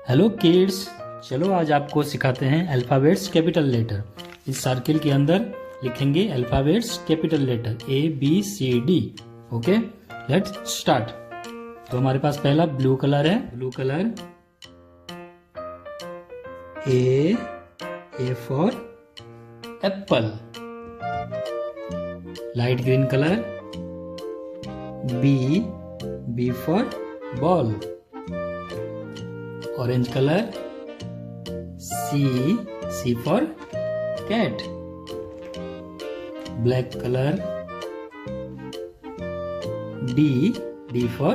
Hello kids, चलो आज आपको सिखाते हैं अल्फ़ाबेट्स कैपिटल लेटर। इस सर्किल के अंदर लिखेंगे alphabets capital letter ABCD। Okay, let's start. तो हमारे पास पहला ब्लू कलर है। Blue colour A for apple. Light green colour B for ball. Orange colour C for cat। Black colour D for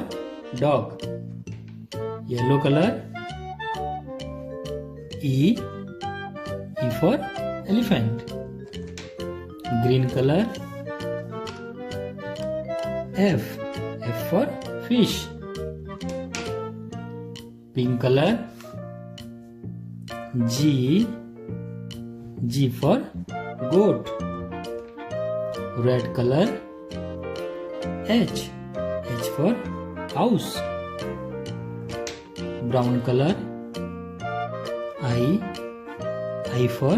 dog। Yellow colour E for elephant। Green colour F for fish। Pink colour G for goat। Red colour H for house। Brown colour I for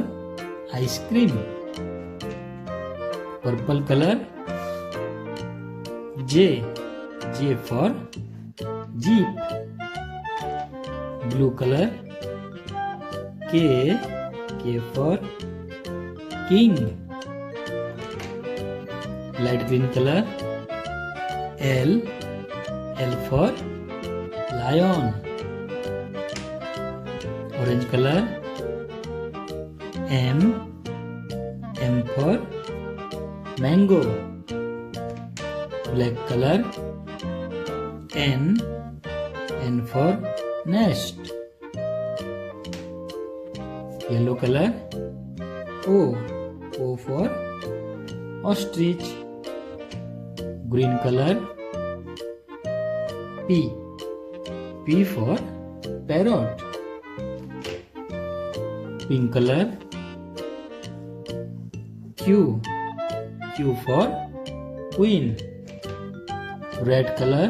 ice cream। Purple colour J for jeep। Blue colour K for king। Light green colour L for lion। Orange colour M for mango। Black colour N for nest। Yellow colour O for ostrich। Green colour P for parrot। Pink colour Q for queen। Red colour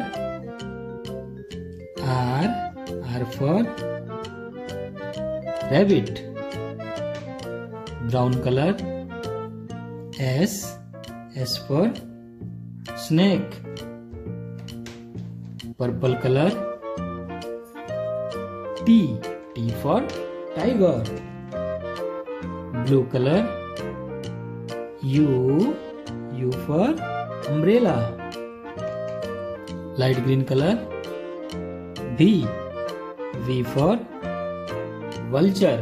R for rabbit। Brown colour S for snake। Purple colour T for tiger। Blue colour U for umbrella। Light green colour V for vulture।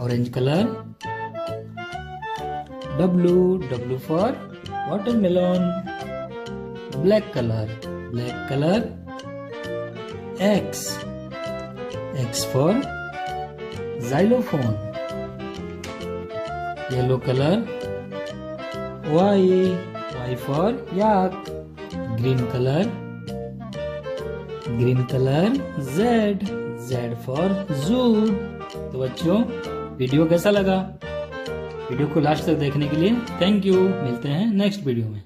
Orange colour W for watermelon। Black colour X for xylophone। Yellow colour Y for yak। Green colour Z for zoo। तो बच्चों, video कैसा लगा? Video को last तक देखने के लिए thank you. मिलते हैं नेक्स्ट वीडियो में।